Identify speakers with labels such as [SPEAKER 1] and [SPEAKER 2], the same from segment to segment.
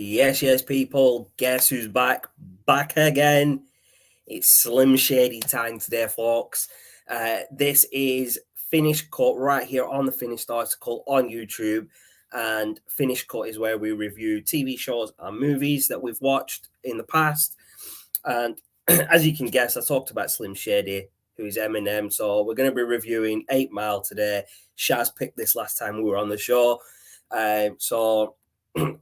[SPEAKER 1] Yes, people. Guess who's back? Back again. It's Slim Shady time today, folks. This is Finish Cut right here on the Finished Article on YouTube. And Finish Cut is where we review TV shows and movies that we've watched in the past. And as you can guess, I talked about Slim Shady, who is Eminem. So we're going to be reviewing 8 Mile today. Shaz picked this last time we were on the show. So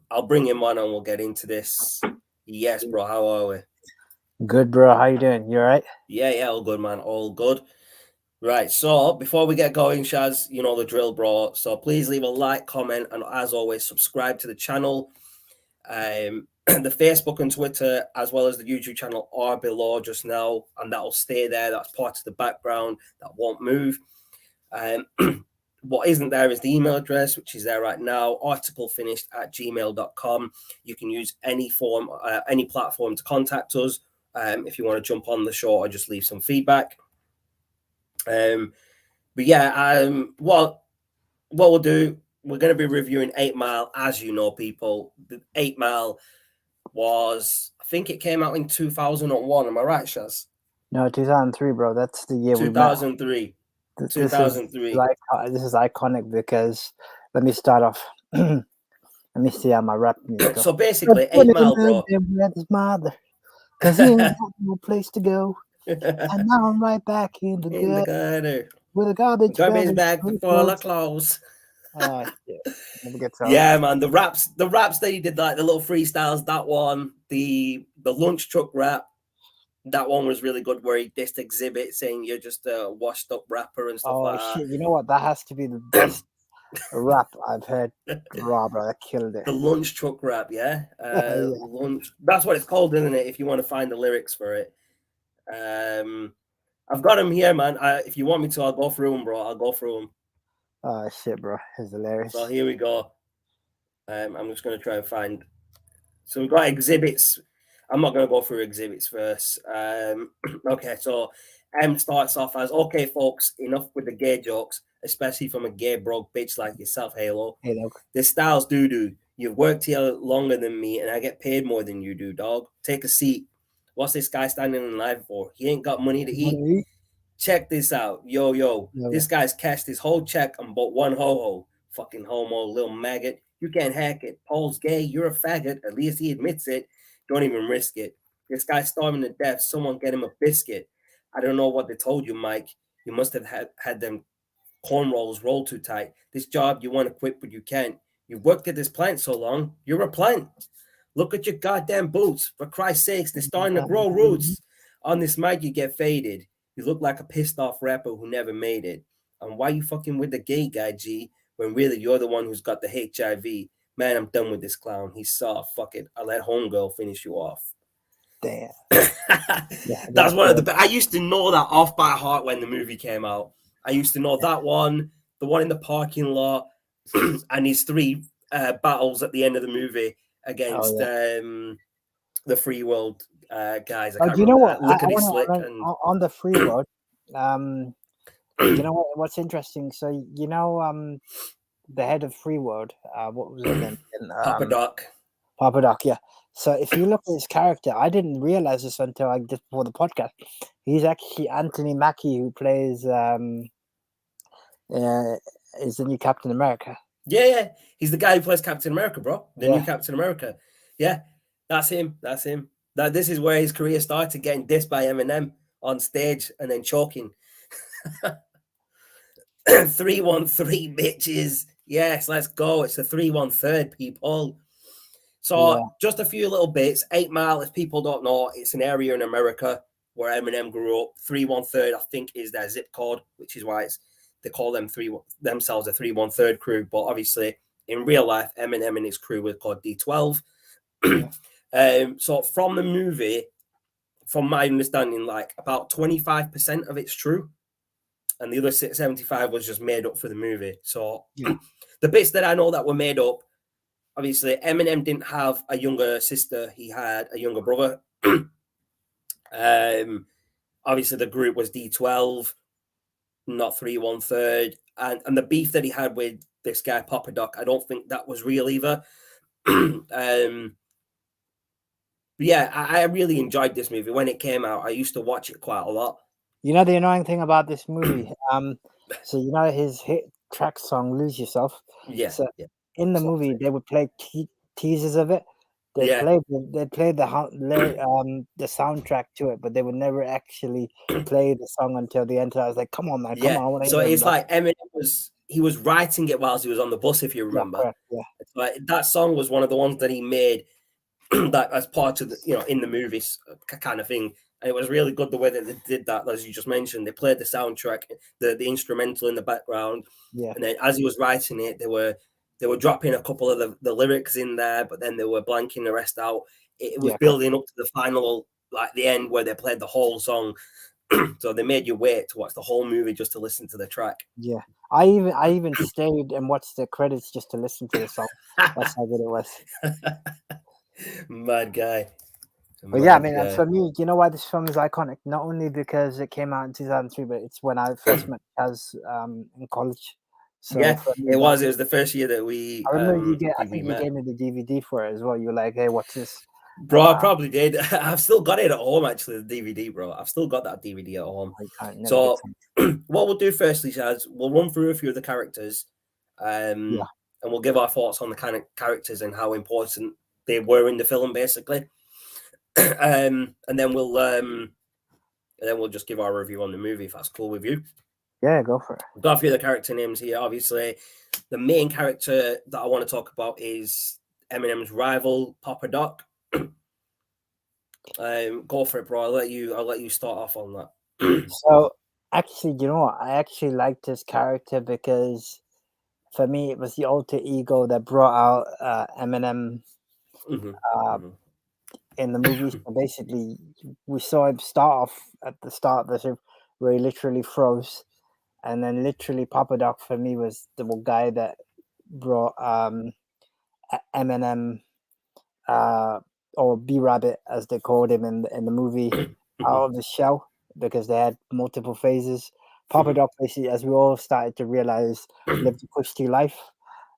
[SPEAKER 1] I'll bring him on and we'll get into this. Yes, bro. How are we?
[SPEAKER 2] Good, bro. How you doing? You all right?
[SPEAKER 1] Yeah, all good, man. All good. Right, so before we get going, Shaz, you know the drill, bro. So please leave a like, comment, and as always, subscribe to the channel. The Facebook and Twitter, as well as the YouTube channel, are below just now, and that'll stay there. That's part of the background that won't move. What isn't there is the email address, which is there right now, articlefinished@gmail.com. You can use any form, any platform to contact us if you want to jump on the show or just leave some feedback. What we'll do, we're going to be reviewing 8 Mile, as you know, people. The 8 Mile was, I think it came out in 2001. Am I right, Shaz?
[SPEAKER 2] No, 2003, bro. That's the year
[SPEAKER 1] 2003.
[SPEAKER 2] we met.
[SPEAKER 1] 2003.
[SPEAKER 2] This is iconic because, let me start off. Let me see how my rap music.
[SPEAKER 1] So basically, 8 Mile, bro.
[SPEAKER 2] His mother, because he ain't got no place to go. And now I'm right back in the gutter with a garbage
[SPEAKER 1] bag full of clothes.
[SPEAKER 2] Oh, shit.
[SPEAKER 1] Yeah, man. The raps that he did, like the little freestyles, that one, the lunch truck rap, that one was really good, where he dissed Exhibit, saying you're just a washed up rapper and stuff like that.
[SPEAKER 2] Oh shit! You know what? That has to be the best rap I've heard. Raw, bro, that killed it.
[SPEAKER 1] The lunch truck rap, yeah. Lunch. That's what it's called, isn't it? If you want to find the lyrics for it. I've got them here, man. If you want me to, I'll go through them, bro. I'll go through them.
[SPEAKER 2] Oh shit, bro, it's hilarious.
[SPEAKER 1] So here we go. I'm just gonna try and find. So we've got Exhibits. I'm not gonna go through Exhibits first. Okay, so M starts off as, okay, folks, enough with the gay jokes, especially from a gay broke bitch like yourself, Halo. This style's doo-doo. You've worked here longer than me, and I get paid more than you do, dog. Take a seat. What's this guy standing in line for? He ain't got money to eat. Check this out. Yo. This guy's cashed his whole check and bought one ho-ho. Fucking homo, little maggot. You can't hack it. Paul's gay. You're a faggot. At least he admits it. Don't even risk it. This guy's starving to death. Someone get him a biscuit. I don't know what they told you, Mike. You must have had them cornrows rolled too tight. This job you want to quit, but you can't. You've worked at this plant so long. You're a plant. Look at your goddamn boots. For Christ's sakes, they're starting to grow roots. On this mic, you get faded. You look like a pissed off rapper who never made it. And why you fucking with the gay guy, G, when really you're the one who's got the HIV? Man, I'm done with this clown. He's soft. Fuck it. I'll let homegirl finish you off.
[SPEAKER 2] Damn.
[SPEAKER 1] That's one of the best. I used to know that off by heart when the movie came out. I used to know that one, the one in the parking lot, and his 3 battles at the end of the movie against the Free World guys. I can't
[SPEAKER 2] you know
[SPEAKER 1] remember.
[SPEAKER 2] what? On the Free World, you know what's interesting? So the head of Free World, what was his name? Papa Doc, yeah. So if you look at his character, I didn't realize this until just before the podcast. He's actually Anthony Mackie, who plays is the new Captain America.
[SPEAKER 1] Yeah. He's the guy who plays Captain America, bro. The new Captain America. Yeah, that's him. This is where his career started, getting dissed by Eminem on stage and then choking. 313 bitches. Yes, let's go. It's a 313, people. So just a few little bits. 8 Mile, if people don't know, it's an area in America where Eminem grew up. 313, I think, is their zip code, which is why they call themselves a 313 crew. But obviously, in real life, Eminem and his crew were called D12. So from the movie, from my understanding, like about 25% of it's true, and the other 75 was just made up for the movie. So the bits that I know that were made up, obviously Eminem didn't have a younger sister; he had a younger brother. Obviously the group was D12, not 313, and the beef that he had with this guy Papa Doc, I don't think that was real either. But yeah, I really enjoyed this movie when it came out. I used to watch it quite a lot.
[SPEAKER 2] You know the annoying thing about this movie? So you know his hit track song "Lose Yourself."
[SPEAKER 1] Yeah,
[SPEAKER 2] So
[SPEAKER 1] yeah,
[SPEAKER 2] in the movie,
[SPEAKER 1] Slapstick.
[SPEAKER 2] they would play teasers of it. They
[SPEAKER 1] Yeah,
[SPEAKER 2] played the soundtrack to it, but they would never actually play the song until the end. So I was like, "Come on, man, come
[SPEAKER 1] yeah.
[SPEAKER 2] on, I want to
[SPEAKER 1] So
[SPEAKER 2] hear him,
[SPEAKER 1] it's
[SPEAKER 2] bro."
[SPEAKER 1] like Eminem was writing it whilst he was on the bus, if you
[SPEAKER 2] Yeah,
[SPEAKER 1] remember.
[SPEAKER 2] correct. Yeah,
[SPEAKER 1] It's like that song was one of the ones that he made that as part of the, in the movies kind of thing. And it was really good the way that they did that, as you just mentioned. They played the soundtrack, the instrumental in the background,
[SPEAKER 2] yeah,
[SPEAKER 1] and then as he was writing it, they were dropping a couple of the lyrics in there, but then they were blanking the rest out. It was
[SPEAKER 2] yeah, correct.
[SPEAKER 1] building up to the final, like the end, where they played the whole song. So they made you wait to watch the whole movie just to listen to the track.
[SPEAKER 2] Yeah. I even stayed and watched the credits just to listen to the song. That's how good it was.
[SPEAKER 1] Mad guy,
[SPEAKER 2] But yeah, I
[SPEAKER 1] mad
[SPEAKER 2] mean, and
[SPEAKER 1] guy.
[SPEAKER 2] for me, you know why this film is iconic? Not only because it came out in 2003, but it's when I first met Chaz in college. So
[SPEAKER 1] Yeah,
[SPEAKER 2] for me,
[SPEAKER 1] it was.
[SPEAKER 2] that's
[SPEAKER 1] It was the first year that we
[SPEAKER 2] I remember you get. I
[SPEAKER 1] we
[SPEAKER 2] think you
[SPEAKER 1] met.
[SPEAKER 2] gave me the DVD for it as well. You were like, "Hey, what's this?"
[SPEAKER 1] Bro, I probably did. I've still got it at home, actually, the DVD, bro. I've still got that DVD at home.
[SPEAKER 2] I can't never get
[SPEAKER 1] So,
[SPEAKER 2] some.
[SPEAKER 1] what we'll do firstly, Shaz, we'll run through a few of the characters,
[SPEAKER 2] Yeah,
[SPEAKER 1] and we'll give our thoughts on the kind of characters and how important they were in the film, basically. And then we'll just give our review on the movie, if that's cool with you.
[SPEAKER 2] yeah, go for it.
[SPEAKER 1] We've got a few of the character names here. Obviously, the main character that I want to talk about is Eminem's rival, Papa Doc. Go for it, bro. I'll let you start off on that.
[SPEAKER 2] So actually, you know what? I actually liked this character because for me, it was the alter ego that brought out Eminem
[SPEAKER 1] Mm-hmm.
[SPEAKER 2] uh,
[SPEAKER 1] Mm-hmm.
[SPEAKER 2] in the movie. So basically, we saw him start off at the start of the ship where he literally froze, and then literally Papa Doc for me was the guy that brought Eminem or B Rabbit as they called him in the movie out of the shell because they had multiple phases. Papa Doc basically, as we all started to realize, lived a cushy life.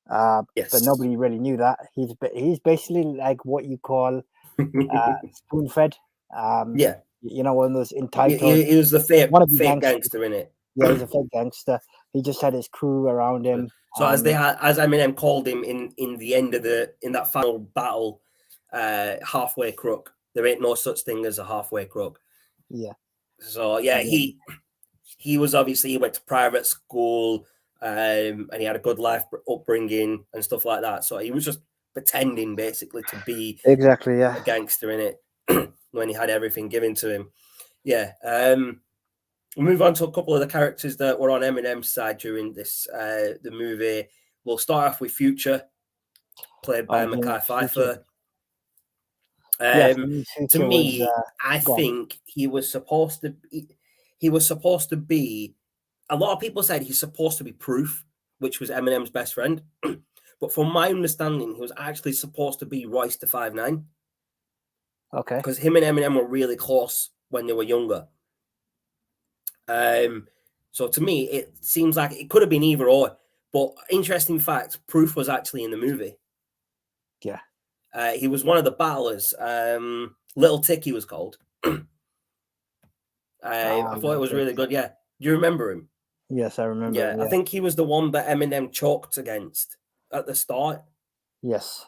[SPEAKER 2] But
[SPEAKER 1] Yes.
[SPEAKER 2] nobody really knew that he's basically like what you call spoon fed. Um,
[SPEAKER 1] Yeah.
[SPEAKER 2] you know, one of those
[SPEAKER 1] He,
[SPEAKER 2] entitled
[SPEAKER 1] he, he was the
[SPEAKER 2] wannabe
[SPEAKER 1] fake
[SPEAKER 2] gangsters.
[SPEAKER 1] gangster in it.
[SPEAKER 2] Yeah, he's a fake gangster. He just had his crew around him.
[SPEAKER 1] So as Eminem called him in the end of in that final battle, halfway crook. There ain't no such thing as a halfway crook.
[SPEAKER 2] Yeah,
[SPEAKER 1] So yeah,
[SPEAKER 2] and then,
[SPEAKER 1] he was obviously he went to private school, and he had a good life upbringing and stuff like that. So he was just pretending basically to be
[SPEAKER 2] exactly. Yeah,
[SPEAKER 1] a gangster in it when he had everything given to him. Yeah. We'll move on to a couple of the characters that were on Eminem's side during the movie. We'll start off with Future, played by
[SPEAKER 2] oh, yeah,
[SPEAKER 1] Mackay
[SPEAKER 2] future.
[SPEAKER 1] Pfeiffer.
[SPEAKER 2] Yeah, for me,
[SPEAKER 1] To
[SPEAKER 2] future was
[SPEAKER 1] me, I
[SPEAKER 2] gone.
[SPEAKER 1] think he was supposed to be. A lot of people said he's supposed to be Proof, which was Eminem's best friend. But from my understanding, he was actually supposed to be Royce da 5'9"
[SPEAKER 2] Okay.
[SPEAKER 1] because him and Eminem were really close when they were younger. So to me, it seems like it could have been either or. But interesting fact, Proof was actually in the movie.
[SPEAKER 2] Yeah.
[SPEAKER 1] He was one of the battlers. Little Tick, he was called. I thought it was
[SPEAKER 2] Okay.
[SPEAKER 1] really good. Yeah, do you remember him?
[SPEAKER 2] Yes, I remember
[SPEAKER 1] Yeah,
[SPEAKER 2] him.
[SPEAKER 1] I
[SPEAKER 2] Yeah.
[SPEAKER 1] think he was the one that Eminem choked against at the start.
[SPEAKER 2] Yes.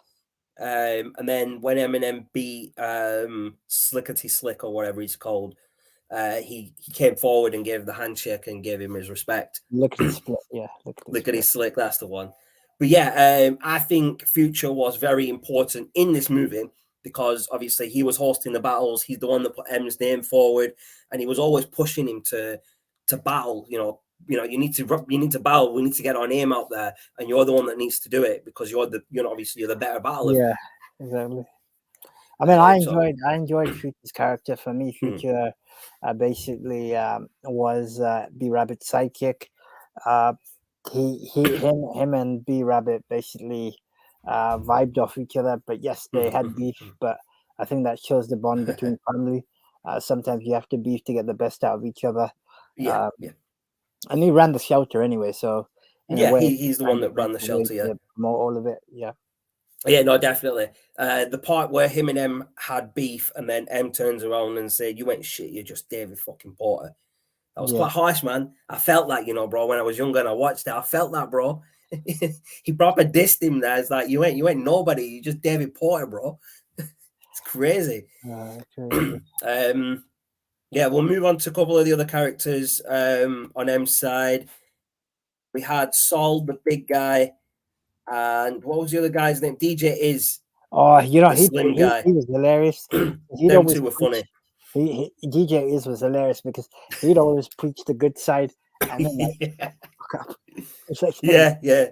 [SPEAKER 1] And then when Eminem beat Slickety Slick or whatever he's called, he came forward and gave the handshake and gave him his respect.
[SPEAKER 2] Lickety split. Yeah. Lickety
[SPEAKER 1] Lickety
[SPEAKER 2] split.
[SPEAKER 1] Slick, that's the one. But yeah, I think Future was very important in this movie because obviously he was hosting the battles. He's the one that put M's name forward, and he was always pushing him to battle. You need to battle. We need to get our name out there, and you're the one that needs to do it because you're the better battler.
[SPEAKER 2] Yeah. Exactly. I mean, I
[SPEAKER 1] So
[SPEAKER 2] enjoyed Future's character. For me, Future basically was B Rabbit's sidekick. Uh, him and B Rabbit basically vibed off each other. But yes, they had beef. But I think that shows the bond between family. Sometimes you have to beef to get the best out of each other.
[SPEAKER 1] yeah,
[SPEAKER 2] And he ran the shelter anyway, so in a way,
[SPEAKER 1] he's the one
[SPEAKER 2] kind
[SPEAKER 1] that
[SPEAKER 2] of
[SPEAKER 1] ran
[SPEAKER 2] like
[SPEAKER 1] the
[SPEAKER 2] a way
[SPEAKER 1] shelter. Yeah.
[SPEAKER 2] to promote all of it. Yeah.
[SPEAKER 1] Yeah, no, definitely. The part where him and M had beef, and then M turns around and said, "You ain't shit. You're just David fucking Porter." That was
[SPEAKER 2] Yeah.
[SPEAKER 1] quite harsh, man. I felt that, bro. When I was younger and I watched it, I felt that, bro. He proper dissed him there. It's like you ain't nobody. You just David Porter, bro. It's crazy.
[SPEAKER 2] Crazy.
[SPEAKER 1] Yeah, we'll move on to a couple of the other characters on M's side. We had Sol, the big guy, and what was the other guy's name? DJ Is,
[SPEAKER 2] Oh,
[SPEAKER 1] the slim guy.
[SPEAKER 2] he was hilarious. He'd
[SPEAKER 1] Them
[SPEAKER 2] always
[SPEAKER 1] two were
[SPEAKER 2] preach.
[SPEAKER 1] funny.
[SPEAKER 2] DJ Is was hilarious because he'd always preach the good side, and then like,
[SPEAKER 1] Yeah,
[SPEAKER 2] fuck up. It's like,
[SPEAKER 1] yeah.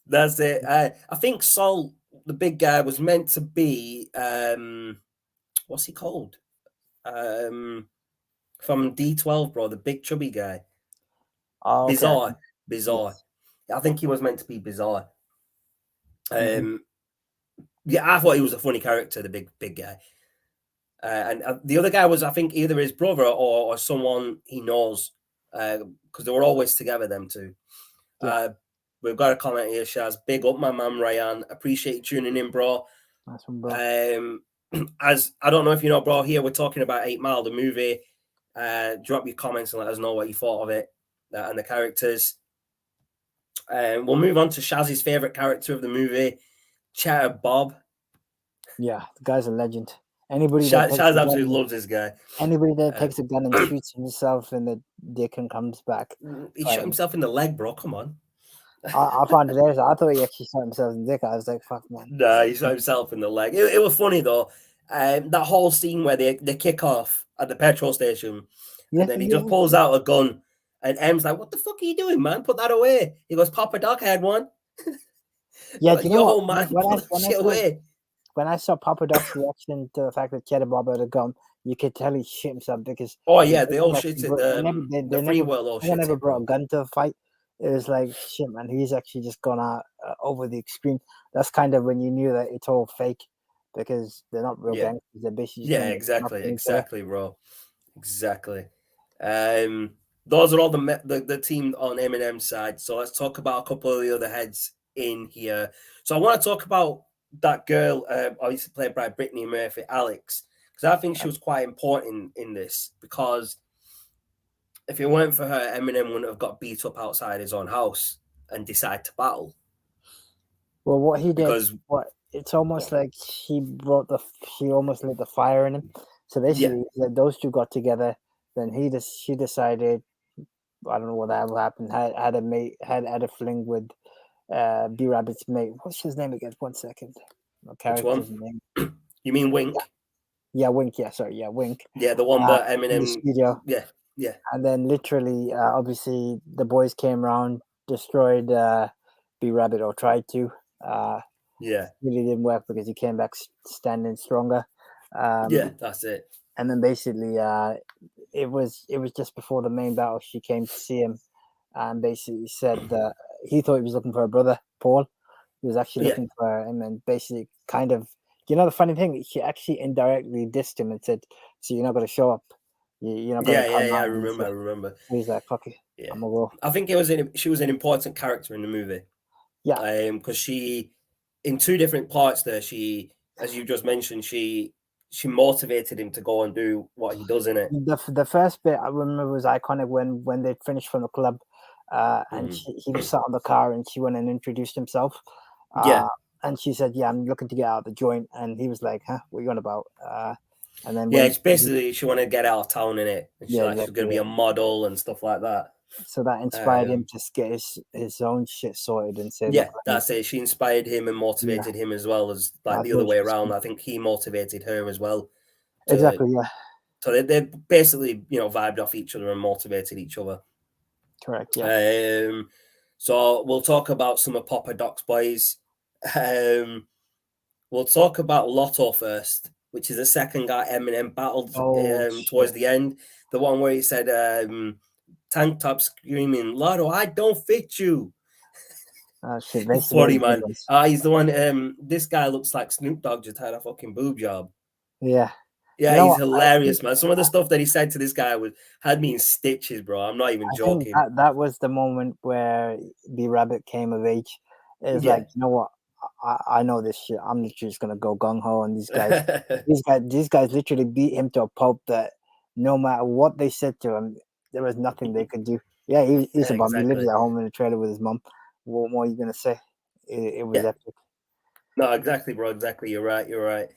[SPEAKER 1] That's it. I think Sol, the big guy, was meant to be what's he called? From D12, bro, the big chubby guy.
[SPEAKER 2] oh, okay.
[SPEAKER 1] Bizarre.
[SPEAKER 2] Yes.
[SPEAKER 1] I think he was meant to be Bizarre.
[SPEAKER 2] Mm-hmm.
[SPEAKER 1] Yeah, I thought he was a funny character, the big guy. And the other guy was, I think, either his brother or someone he knows, because they were always together, them two.
[SPEAKER 2] Yeah.
[SPEAKER 1] We've got a comment here, Shaz. Big up, my man, Ryan. Appreciate you tuning in, bro.
[SPEAKER 2] Nice one, bro.
[SPEAKER 1] As I don't know if you know, bro, here we're talking about 8 Mile, the movie. Drop your comments and let us know what you thought of it and the characters. We'll move on to Shaz's favorite character of the movie, Cheddar Bob.
[SPEAKER 2] Yeah, the guy's a legend. Anybody that
[SPEAKER 1] Shaz
[SPEAKER 2] takes a
[SPEAKER 1] absolutely
[SPEAKER 2] gun,
[SPEAKER 1] loves this guy.
[SPEAKER 2] anybody that takes a gun and shoots himself in the dick and comes back.
[SPEAKER 1] He shot himself in the leg, bro. Come on.
[SPEAKER 2] I found it hilarious. I thought he actually shot himself in the dick. I was like, fuck, man.
[SPEAKER 1] Nah, he shot himself in the leg. It was funny though. That whole scene where they kick off at the petrol station,
[SPEAKER 2] Yeah,
[SPEAKER 1] and then he just pulls out a gun, and M's like, "What the fuck are you doing, man? Put that away." He goes, "Papa Doc had one."
[SPEAKER 2] Yeah,
[SPEAKER 1] Like,
[SPEAKER 2] do you know
[SPEAKER 1] yo,
[SPEAKER 2] what?
[SPEAKER 1] man, put that shit away.
[SPEAKER 2] When I saw Papa Doc's reaction to the fact that Cheddar Bob had a gun, you could tell he shit himself because
[SPEAKER 1] Oh yeah, they all shit it. The free
[SPEAKER 2] never,
[SPEAKER 1] world all
[SPEAKER 2] they
[SPEAKER 1] shit
[SPEAKER 2] never
[SPEAKER 1] it,
[SPEAKER 2] brought
[SPEAKER 1] bro.
[SPEAKER 2] a gun to a fight. It was like, shit, man, he's actually just gone out over the extreme. That's kind of when you knew that it's all fake because they're not real gangsters. They're basically just
[SPEAKER 1] Yeah,
[SPEAKER 2] going to
[SPEAKER 1] exactly, bro. Exactly. Those are all the team on Eminem's side. So let's talk about a couple of the other heads in here. So I want to talk about that girl, obviously played by Brittany Murphy, Alex, because I think she was quite important in this because if it weren't for her, Eminem wouldn't have got beat up outside his own house and decide to battle.
[SPEAKER 2] Well, what he did,
[SPEAKER 1] Because
[SPEAKER 2] it's almost like she almost lit the fire in him. So basically, those two got together. Then she decided, I don't know what that happened. Had a fling with B Rabbit's mate. What's his name again? 1 second. No character's name.
[SPEAKER 1] You mean Wink?
[SPEAKER 2] Yeah, Wink. Yeah, sorry. Yeah, Wink.
[SPEAKER 1] Yeah, the one that
[SPEAKER 2] In the
[SPEAKER 1] Eminem.
[SPEAKER 2] studio.
[SPEAKER 1] Yeah.
[SPEAKER 2] And then literally, obviously, the boys came around, destroyed B Rabbit or tried to. Really didn't work because he came back standing stronger.
[SPEAKER 1] That's it.
[SPEAKER 2] And then basically, it was just before the main battle. She came to see him, and basically said that he thought he was looking for her brother Paul. He was actually looking for him, and basically, kind of, the funny thing, she actually indirectly dissed him and said, "So you're not going to show up? You're not going to come out?"
[SPEAKER 1] I remember.
[SPEAKER 2] He's like, "Fuck it, I'm gonna go."
[SPEAKER 1] I think she was an important character in the movie.
[SPEAKER 2] Yeah.
[SPEAKER 1] Because she, in two different parts there, she, as you just mentioned, she motivated him to go and do what he does in it.
[SPEAKER 2] The first bit I remember was iconic when they finished from the club, and he was sat on the car and she went and introduced himself. And she said, "Yeah, I'm looking to get out of the joint," and he was like, "Huh, what are you on about?" And then
[SPEAKER 1] it's basically she wanted to get out of town in it. And she's
[SPEAKER 2] exactly,
[SPEAKER 1] she's going to be a model and stuff like that.
[SPEAKER 2] So that inspired him to get his own shit sorted and say,
[SPEAKER 1] "Yeah, that's it." She inspired him and motivated him as well as like the other way around. I think he motivated her as well.
[SPEAKER 2] Exactly. Yeah.
[SPEAKER 1] So they basically vibed off each other and motivated each other.
[SPEAKER 2] Correct. Yeah.
[SPEAKER 1] So we'll talk about some of Papa Doc's boys. We'll talk about Lotto first, which is the second guy Eminem battled towards the end. The one where he said, tank top screaming, "Lotto, I don't fit you."
[SPEAKER 2] Shit,
[SPEAKER 1] funny, man. He's the one. This guy looks like Snoop Dogg just had a fucking boob job.
[SPEAKER 2] Yeah.
[SPEAKER 1] He's hilarious, man. Some of the stuff that he said to this guy had me in stitches, bro. I'm not even joking.
[SPEAKER 2] That was the moment where B Rabbit came of age. It's like, you know what? I know this shit. I'm literally just gonna go gung ho, and these guys literally beat him to a pulp that no matter what they said to him, there was nothing they could do. Yeah, he's a bum. He lives
[SPEAKER 1] Exactly.
[SPEAKER 2] at home in a trailer with his mum. What more are you gonna say? It was epic.
[SPEAKER 1] No, exactly, bro. Exactly. You're right. You're right.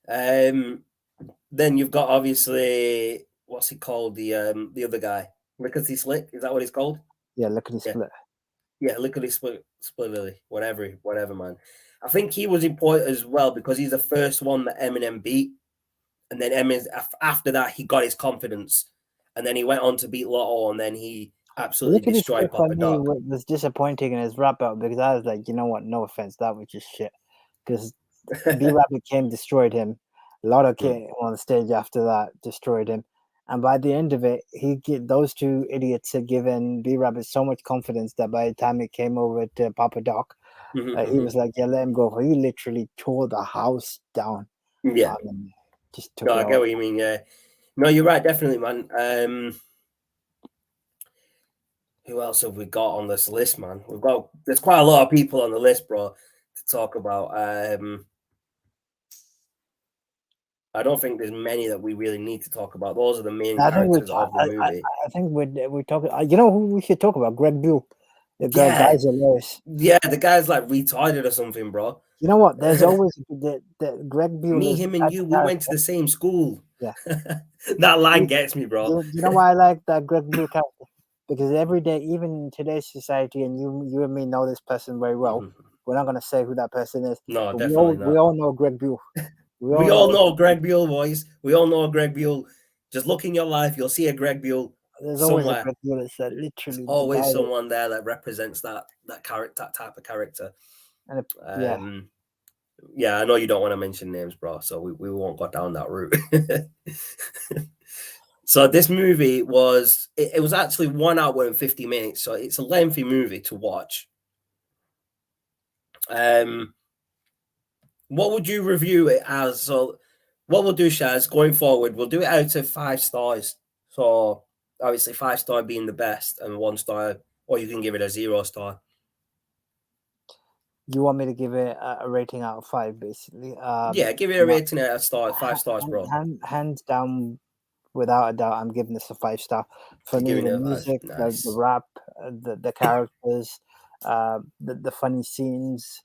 [SPEAKER 1] Then you've got obviously what's he called? The other guy, Lickety Slick. Is that what he's called?
[SPEAKER 2] Yeah, look at his
[SPEAKER 1] Yeah,
[SPEAKER 2] split.
[SPEAKER 1] yeah, Lickety Split, whatever, man. I think he was important as well because he's the first one that Eminem beat, and then Eminem after that he got his confidence, and then he went on to beat Lotto, and then he absolutely
[SPEAKER 2] Lickety
[SPEAKER 1] destroyed
[SPEAKER 2] split for
[SPEAKER 1] Papa
[SPEAKER 2] me
[SPEAKER 1] Doc.
[SPEAKER 2] was disappointing in his rap out because I was like, you know what? No offense, that was just shit. Because B Rabbit came, destroyed him. Lotto came on the stage after that, destroyed him. And by the end of it, those two idiots had given B Rabbit so much confidence that by the time it came over to Papa Doc, he was like, "Yeah, let him go." He literally tore the house down.
[SPEAKER 1] Yeah,
[SPEAKER 2] Just took
[SPEAKER 1] no,
[SPEAKER 2] it
[SPEAKER 1] I get
[SPEAKER 2] all.
[SPEAKER 1] what you mean. Yeah, no, you're right, definitely, man. Who else have we got on this list, man? There's quite a lot of people on the list, bro, to talk about. I don't think there's many that we really need to talk about. Those are the main
[SPEAKER 2] I think
[SPEAKER 1] characters of the movie.
[SPEAKER 2] I think we're talking. You know who we should talk about? Greg Buell. The
[SPEAKER 1] Yeah,
[SPEAKER 2] guy's hilarious.
[SPEAKER 1] yeah, the guy's like retarded or something, bro.
[SPEAKER 2] You know what? There's always the Greg Buell
[SPEAKER 1] Me,
[SPEAKER 2] is the
[SPEAKER 1] him, and
[SPEAKER 2] type
[SPEAKER 1] you,
[SPEAKER 2] of
[SPEAKER 1] we went to
[SPEAKER 2] character.
[SPEAKER 1] the same school.
[SPEAKER 2] Yeah.
[SPEAKER 1] That line gets me, bro.
[SPEAKER 2] You know why I like that Greg Buell character? Because every day, even in today's society, and you and me know this person very well. We're not gonna say who that person is,
[SPEAKER 1] No,
[SPEAKER 2] but
[SPEAKER 1] definitely
[SPEAKER 2] we
[SPEAKER 1] not.
[SPEAKER 2] all know Greg Buell. We
[SPEAKER 1] We
[SPEAKER 2] all
[SPEAKER 1] all
[SPEAKER 2] know
[SPEAKER 1] know Greg Buell, boys. We all know Greg Buell. Just look in your life, you'll see a Greg Buell
[SPEAKER 2] there's always a
[SPEAKER 1] somewhere.
[SPEAKER 2] Greg Buell. It's
[SPEAKER 1] There's
[SPEAKER 2] literally the
[SPEAKER 1] always
[SPEAKER 2] guy that,
[SPEAKER 1] someone there that represents that character, that type of character.
[SPEAKER 2] and yeah.
[SPEAKER 1] Yeah, I know you don't want to mention names, bro, so we won't go down that route. So this movie it was actually 1 hour and 50 minutes, so it's a lengthy movie to watch. What would you review it as? So what we'll do, Shaz, going forward, we'll do it out of 5 stars. So obviously 5-star being the best and 1 star, or you can give it a 0 star.
[SPEAKER 2] You want me to give it a rating out of 5, basically?
[SPEAKER 1] Yeah, give it a rating out of 5 stars, bro.
[SPEAKER 2] Hands down, without a doubt, I'm giving this a 5-star. For
[SPEAKER 1] You're
[SPEAKER 2] me,
[SPEAKER 1] giving
[SPEAKER 2] the
[SPEAKER 1] it a 5.
[SPEAKER 2] music, the
[SPEAKER 1] Nice.
[SPEAKER 2] rap, the characters, the funny scenes.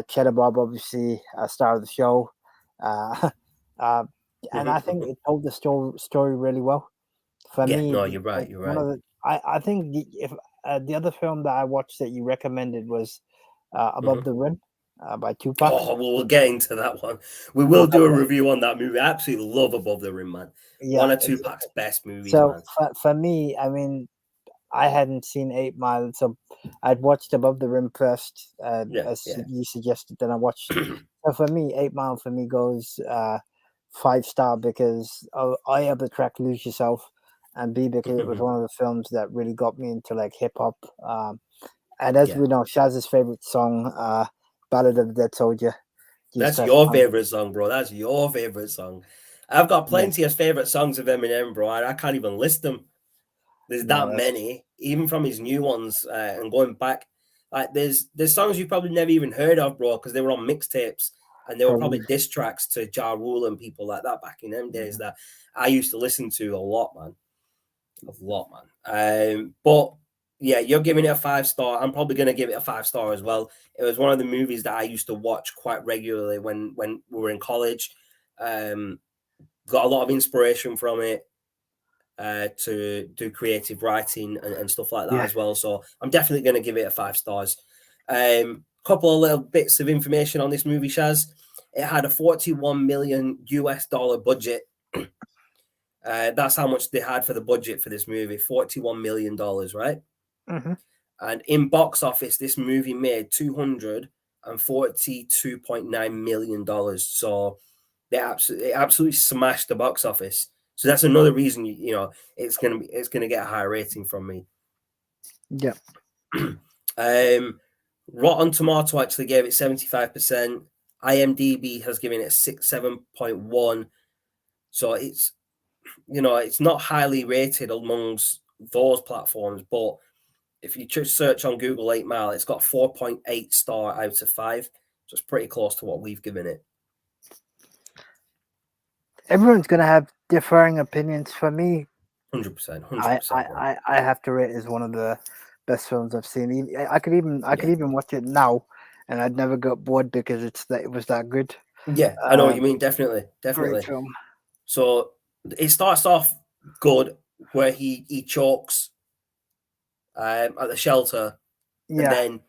[SPEAKER 2] Cheddar Bob, obviously, star of the show. And I think it told the story really well. For
[SPEAKER 1] Yeah,
[SPEAKER 2] me,
[SPEAKER 1] no, you're right. You're
[SPEAKER 2] one
[SPEAKER 1] right.
[SPEAKER 2] of the I think if the other film that I watched that you recommended was Above the Rim by Tupac.
[SPEAKER 1] Oh, we'll get into that one. We will do a review on that movie. I absolutely love Above the Rim, man.
[SPEAKER 2] Yeah,
[SPEAKER 1] One of Tupac's best movies,
[SPEAKER 2] so
[SPEAKER 1] man.
[SPEAKER 2] for me, I mean, I hadn't seen 8 Mile, so I'd watched Above the Rim first, as you suggested. Then I watched. So for me, 8 Mile for me goes 5-star because I have the track "Lose Yourself," and B because it was one of the films that really got me into like hip hop. And as we know, Shaz's favorite song, "Ballad of the Dead Soldier."
[SPEAKER 1] That's your favorite song, bro. That's your favorite song. I've got plenty of favorite songs of Eminem, bro. I can't even list them. There's that many, even from his new ones, and going back. Like there's songs you probably never even heard of, bro, because they were on mixtapes and they were probably diss tracks to Ja Rule and people like that back in them days that I used to listen to a lot, man. But yeah, you're giving it a 5-star. I'm probably gonna give it a 5-star as well. It was one of the movies that I used to watch quite regularly when we were in college. Got a lot of inspiration from it to do creative writing and stuff like that as well. So I'm definitely going to give it a 5 stars. Couple of little bits of information on this movie, Shaz. It had a 41 million US dollar budget. That's how much they had for the budget for this movie, $41 million, right?
[SPEAKER 2] Mm-hmm.
[SPEAKER 1] And in box office, this movie made $242.9 million. So it absolutely smashed the box office. So that's another reason it's gonna get a higher rating from me.
[SPEAKER 2] Yeah.
[SPEAKER 1] Rotten Tomato actually gave it 75%. IMDb has given it 7.1. So it's not highly rated amongst those platforms, but if you just search on Google 8 Mile, it's got 4.8 star out of 5. So it's pretty close to what we've given it.
[SPEAKER 2] Everyone's gonna have differing opinions. For me,
[SPEAKER 1] 100%.
[SPEAKER 2] I have to rate it as one of the best films I've seen. I could even watch it now, and I'd never get bored because it was that good.
[SPEAKER 1] Yeah, I know what you mean. Definitely.
[SPEAKER 2] Great film.
[SPEAKER 1] So it starts off good, where he chokes at the shelter, and then